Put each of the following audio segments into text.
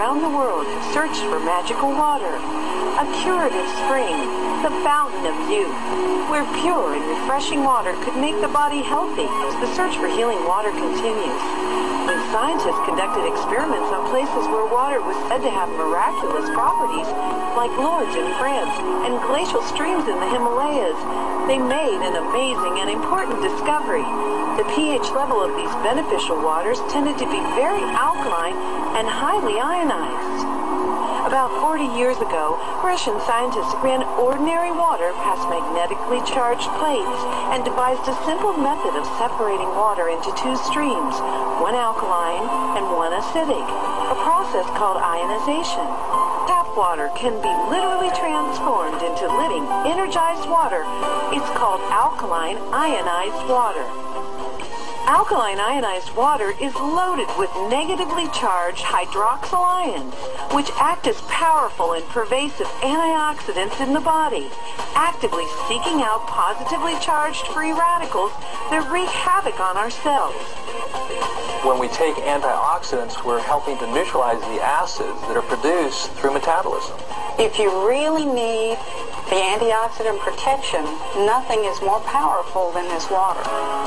around the world have searched for magical water, a curative spring, the fountain of youth, where pure and refreshing water could make the body healthy. The search for healing water continues. When scientists conducted experiments on places where water was said to have miraculous properties, like Lourdes in France and glacial streams in the Himalayas, they made an amazing and important discovery. The pH level of these beneficial waters tended to be very alkaline and highly ionized. About 40 years ago, Russian scientists ran ordinary water past magnetically charged plates and devised a simple method of separating water into two streams, one alkaline and one acidic, a process called ionization. Tap water can be literally transformed into living, energized water. It's called alkaline ionized water. Alkaline ionized water is loaded with negatively charged hydroxyl ions, which act as powerful and pervasive antioxidants in the body, actively seeking out positively charged free radicals that wreak havoc on our cells. When we take antioxidants, we're helping to neutralize the acids that are produced through metabolism. If you really need the antioxidant protection, nothing is more powerful than this water.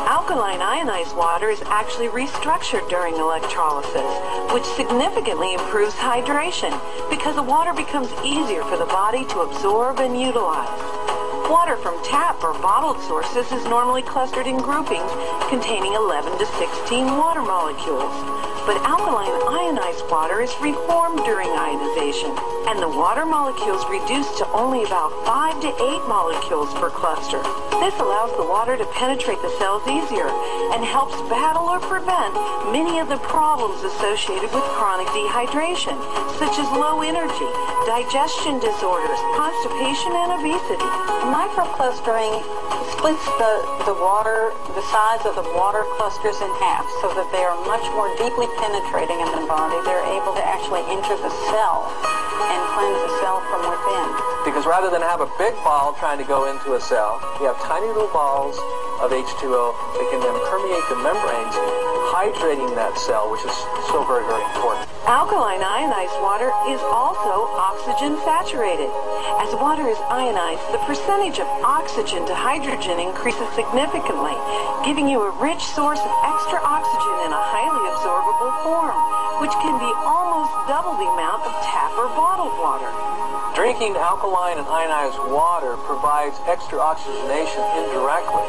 Alkaline ionized water is actually restructured during electrolysis, which significantly improves hydration because the water becomes easier for the body to absorb and utilize. Water from tap or bottled sources is normally clustered in groupings containing 11 to 16 water molecules. But alkaline ionized water is reformed during ionization, and the water molecules reduce to only about 5 to 8 molecules per cluster. This allows the water to penetrate the cells easier and helps battle or prevent many of the problems associated with chronic dehydration, such as low energy, digestion disorders, constipation, and obesity. Microclustering splits the size of the water clusters in half so that they are much more deeply penetrating in the body. They're able to actually enter the cell and cleanse the cell from within. Because rather than have a big ball trying to go into a cell, we have tiny little balls of H2O that can then permeate the membranes, hydrating that cell, which is so very, very important. Alkaline ionized water is also oxygen saturated. As water is ionized, the percentage of oxygen to hydrogen increases significantly, giving you a rich source of extra oxygen in a highly absorbable form, which can be almost double the amount of tap or bottled water. Drinking alkaline and ionized water provides extra oxygenation indirectly,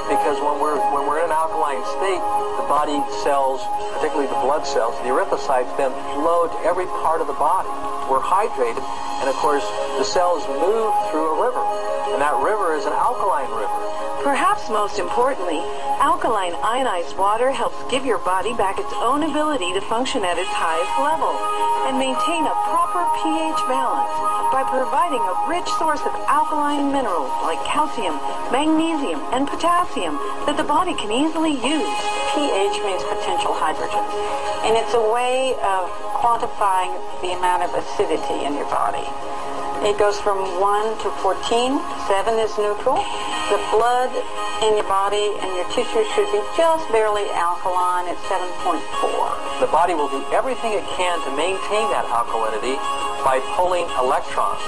because when we're in an alkaline state, the body cells, particularly the blood cells, the erythrocytes, then flow to every part of the body. We're hydrated, and of course, the cells move through a river, and that river is an alkaline river. Perhaps most importantly, alkaline ionized water helps give your body back its own ability to function at its highest level and maintain a proper pH balance by providing a rich source of alkaline minerals like calcium, magnesium, and potassium that the body can easily use. pH means potential hydrogen, and it's a way of quantifying the amount of acidity in your body. It goes from 1 to 14. 7 is neutral. The blood in your body and your tissue should be just barely alkaline at 7.4. The body will do everything it can to maintain that alkalinity by pulling electrons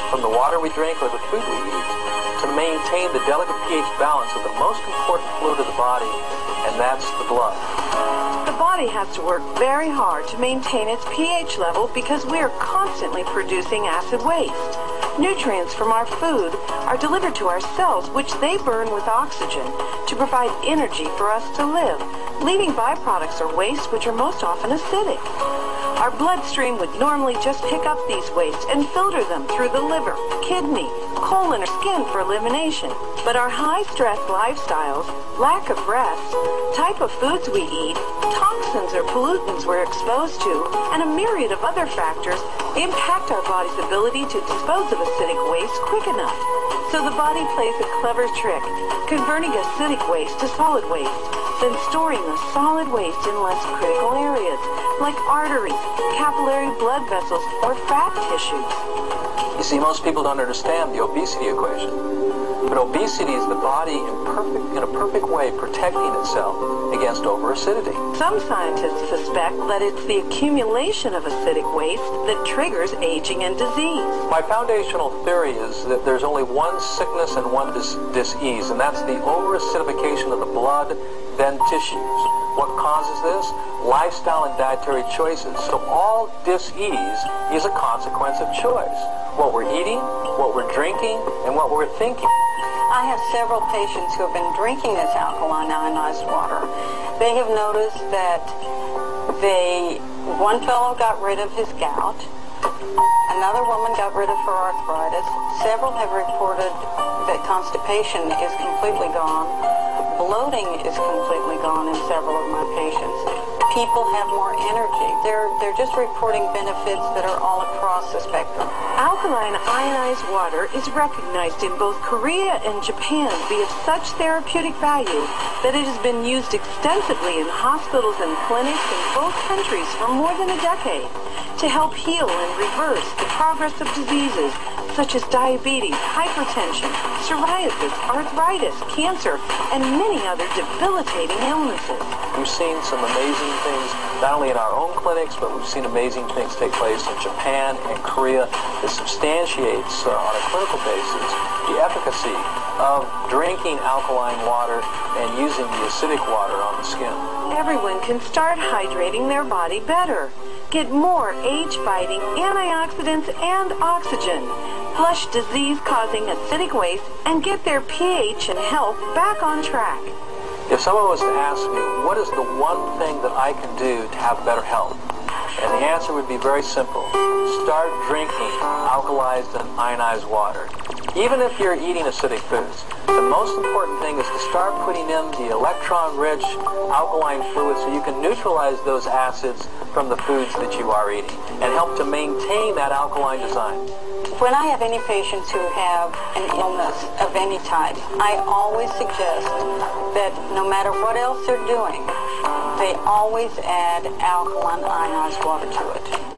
from the water we drink or the food we eat to maintain the delicate pH balance of the most important fluid of the body, and that's the blood. The body has to work very hard to maintain its pH level because we are constantly producing acid waste. Nutrients from our food are delivered to our cells, which they burn with oxygen to provide energy for us to live, leaving byproducts or waste which are most often acidic. Our bloodstream would normally just pick up these wastes and filter them through the liver, kidney, colon, or skin for elimination. But our high-stress lifestyles, lack of rest, type of foods we eat, toxins or pollutants we're exposed to, and a myriad of other factors impact our body's ability to dispose of acidic waste quick enough. So the body plays a clever trick, converting acidic waste to solid waste, then storing the solid waste in less critical areas, like arteries, capillary blood vessels, or fat tissues. You see, most people don't understand the obesity equation. But obesity is the body in a perfect way protecting itself against overacidity. Some scientists suspect that it's the accumulation of acidic waste that triggers aging and disease. My foundational theory is that there's only one sickness and one disease, and that's the overacidification of the blood, then tissues. What causes this? Lifestyle and dietary choices. So all dis-ease is a consequence of choice. What we're eating, what we're drinking, and what we're thinking. I have several patients who have been drinking this alkaline ionized water. They have noticed that one fellow got rid of his gout. Another woman got rid of her arthritis. Several have reported that constipation is completely gone. Bloating is completely gone in several of my patients. People have more energy. They're just reporting benefits that are all across the spectrum. Alkaline ionized water is recognized in both Korea and Japan to be of such therapeutic value that it has been used extensively in hospitals and clinics in both countries for more than a decade to help heal and reverse the progress of diseases such as diabetes, hypertension, psoriasis, arthritis, cancer, and many other debilitating illnesses. We've seen some amazing things, not only in our own clinics, but we've seen amazing things take place in Japan and Korea that substantiates on a clinical basis the efficacy of drinking alkaline water and using the acidic water on the skin. Everyone can start hydrating their body better. Get more age-fighting antioxidants and oxygen. Flush disease-causing acidic waste and get their pH and health back on track. If someone was to ask me, what is the one thing that I can do to have better health? And the answer would be very simple. Start drinking alkalized and ionized water. Even if you're eating acidic foods, the most important thing is to start putting in the electron-rich alkaline fluid so you can neutralize those acids from the foods that you are eating and help to maintain that alkaline design. When I have any patients who have an illness of any type, I always suggest that no matter what else they're doing, they always add alkaline ionized water to it.